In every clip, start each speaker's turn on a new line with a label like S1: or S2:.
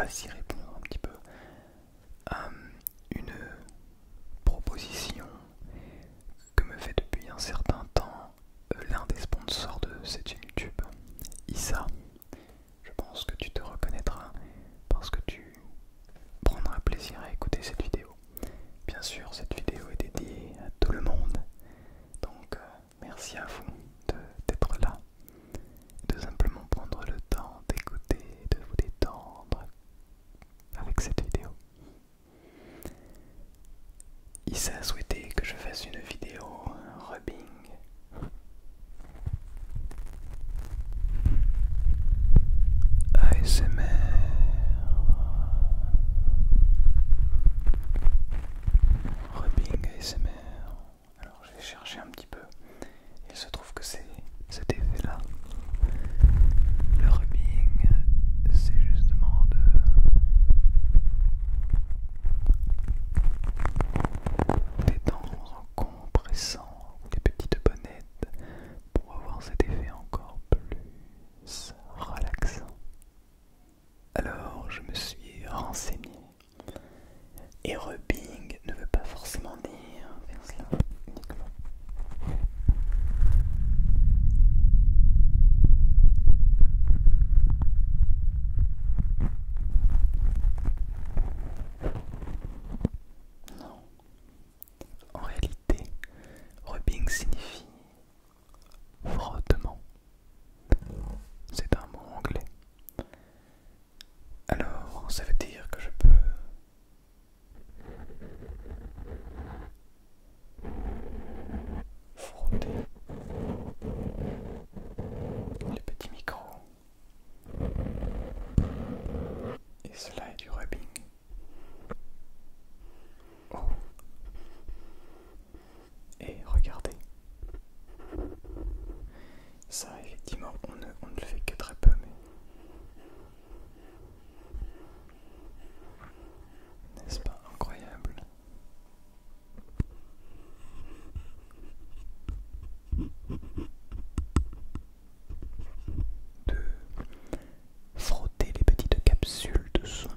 S1: aussi répondre un petit peu à une proposition que me fait depuis un certain temps l'un des sponsors de cette chaîne YouTube, Issa. Je pense que tu te reconnaîtras parce que tu prendras plaisir à écouter cette vidéo. Bien sûr, cette vidéo est dédiée à tout le monde, donc merci à vous d'être là, de simplement prendre le temps d'écouter, de vous détendre avec cette vidéo. Issa a souhaité que je fasse une vidéo rubbing. ASMR. Rubbing ASMR. Alors j'ai cherché un petit peu. Il se trouve que c'est cet effet-là. Le rubbing, c'est justement de détendre en compressant les petites bonnettes pour avoir cet effet encore plus relaxant. Alors je me suis renseigné. Et rubbing ne veut pas forcément dire faire cela uniquement. Non. En réalité, rubbing signifie frottement. C'est un mot anglais. Alors, ça veut dire que je peux frotter le petit micro. Et cela est du rubbing. Oh. Et regardez. Ça, effectivement, on ne le fait que très peu, mais... N'est-ce pas incroyable? De frotter les petites capsules de son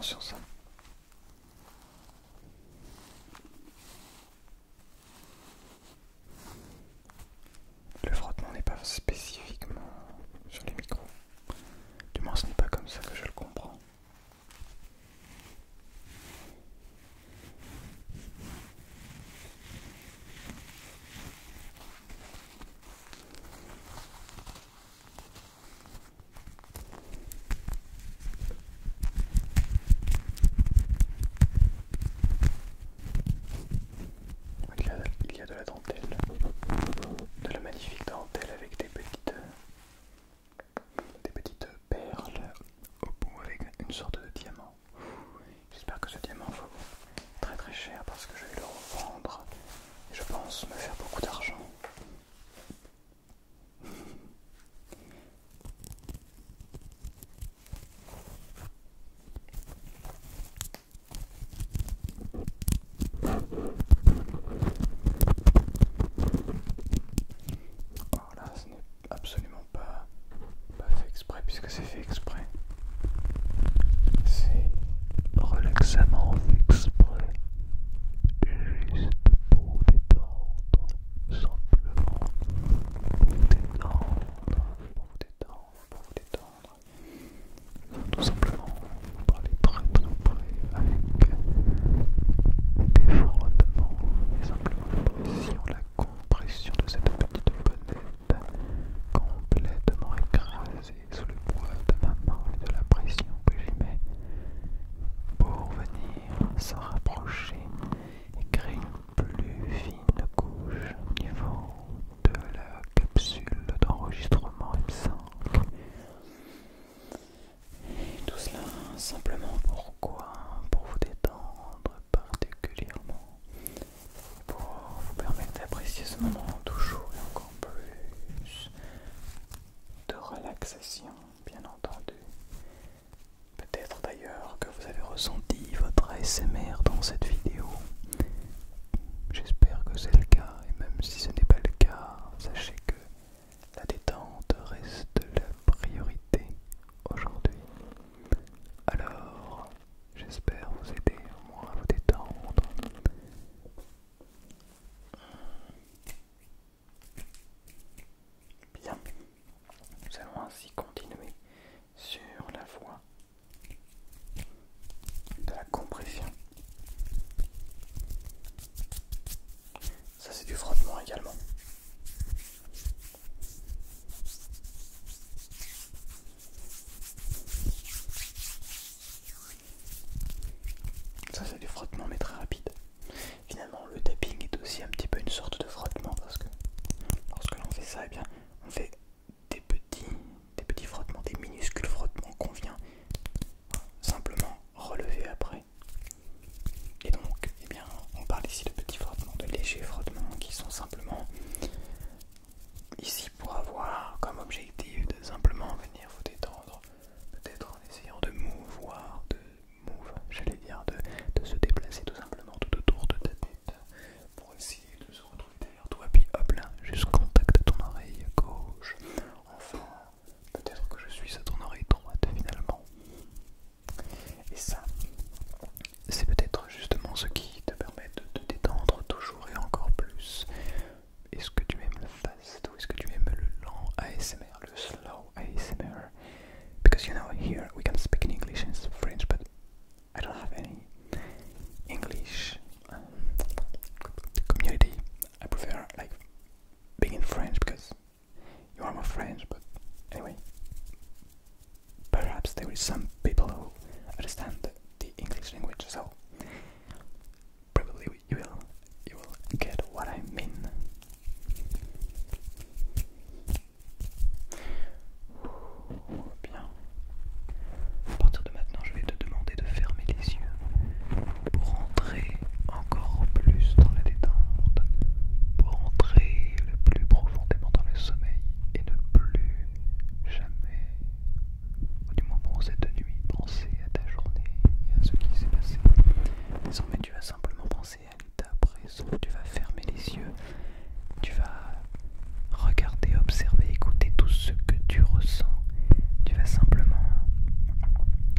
S1: sur ça. Le frottement n'est pas spécifiquement sur les micros. Du moins, ce n'est pas comme ça que je le comprends. Il y a de la dentelle, de la magnifique dentelle avec des petites perles au bout avec une sorte de diamant. J'espère que ce diamant vaut très très cher parce que je vais le revendre et je pense me faire beaucoup d'argent. Voilà, ce n'est absolument pas fait exprès puisque c'est fait exprès. C'est relaxamment fait exprès. Juste pour vous détendre, simplement pour vous détendre, pour vous détendre. Tout simplement parler très très près avec des frottements et simplement la compression de cette petite bonnette complètement écrasée sous le poids de ma main et de la pression que j'y mets pour venir se rapprocher et créer une plus fine couche au niveau de la capsule d'enregistrement M5. Et tout cela simplement pourquoi? Pour vous détendre particulièrement, pour vous permettre d'apprécier ce moment toujours et encore plus de relaxation, bien entendu. Peut-être d'ailleurs que vous avez ressenti votre ASMR dans cette vidéo. J'espère que c'est le cas, et même si ce n'est pas le cas, sachez que la détente reste la priorité aujourd'hui. Alors, j'espère vous aider au moins à vous détendre. Bien, nous allons ainsi continuer sur la voie de la compression. Ça c'est du frottement également. Ça c'est du frottement mais très rapide. Finalement le tapping est aussi un petit peu une sorte de frottement parce que lorsque l'on fait ça, eh bien on fait des petits frottements, des minuscules frottements qu'on vient simplement relever après. Et donc, eh bien, on parle ici de petits frottements, de légers frottements qui sont simplement ici pour avoir comme objectif de simplement venir vous détendre, peut-être en essayant de j'allais dire, de se déplacer tout simplement tout autour de ta tête pour essayer de se retrouver derrière toi, puis hop là, juste contact à ton oreille gauche. Enfin, peut-être que je suis à ton oreille droite finalement. Et ça, c'est peut-être justement ce qui te permet de te détendre toujours et encore plus. Est-ce que tu aimes le fast ou est-ce que tu aimes le lent ASMR, le slow ASMR? Because you know, here we can speak in English and French, but I don't have any English community. I prefer like being in French because you are my French, but anyway, perhaps there is some people who understand the English language, so probably you will get what I mean. Bien. À partir de maintenant, je vais te demander de fermer les yeux pour entrer encore plus dans la détente, pour entrer le plus profondément dans le sommeil et ne plus jamais, ou du moins pour cette nuit, penser à ta journée et à ce qui s'est passé. Désormais, tu vas simplement penser à l'état présent, tu vas fermer les yeux, tu vas regarder, observer, écouter tout ce que tu ressens. Tu vas simplement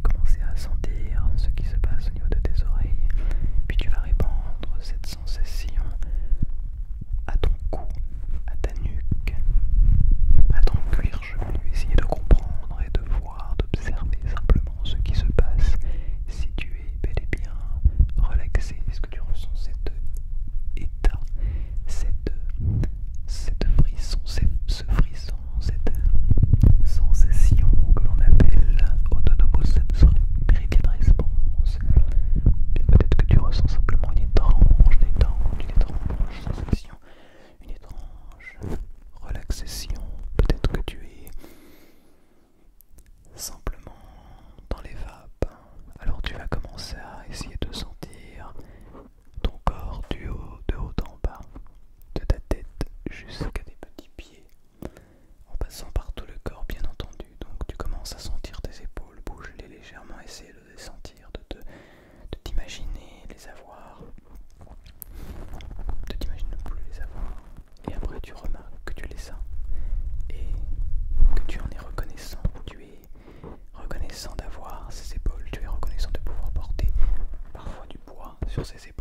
S1: commencer à sentir ce qui se passe au niveau de tes oreilles, puis tu vas répandre cette sensation à ton cou, à ta nuque, à ton cuir chevelu. Essayer de comprendre et de voir, d'observer simplement ce qui se passe. Si tu es bel et bien relaxé, est-ce que tu ressens cet état, cette frisson, ce frisson, cette sensation que l'on appelle autonomos sensory méridien de réponse? Bien peut-être que tu ressens simplement une étrange détente, une étrange sensation, une étrange relaxation. Peut-être que tu es simplement dans les vapes. Alors tu vas commencer à essayer de sentir ton corps de haut en bas, de ta tête jusqu'à tes petits pieds, en passant par tout le corps bien entendu. Donc tu commences à sentir tes épaules bouger légèrement, essayer de les sentir, de t'imaginer les avoir, de t'imaginer ne plus les avoir. Et après tu remarques que tu les as et que tu en es reconnaissant. Tu es reconnaissant d'avoir ces épaules, tu es reconnaissant de pouvoir porter parfois du poids sur ces épaules.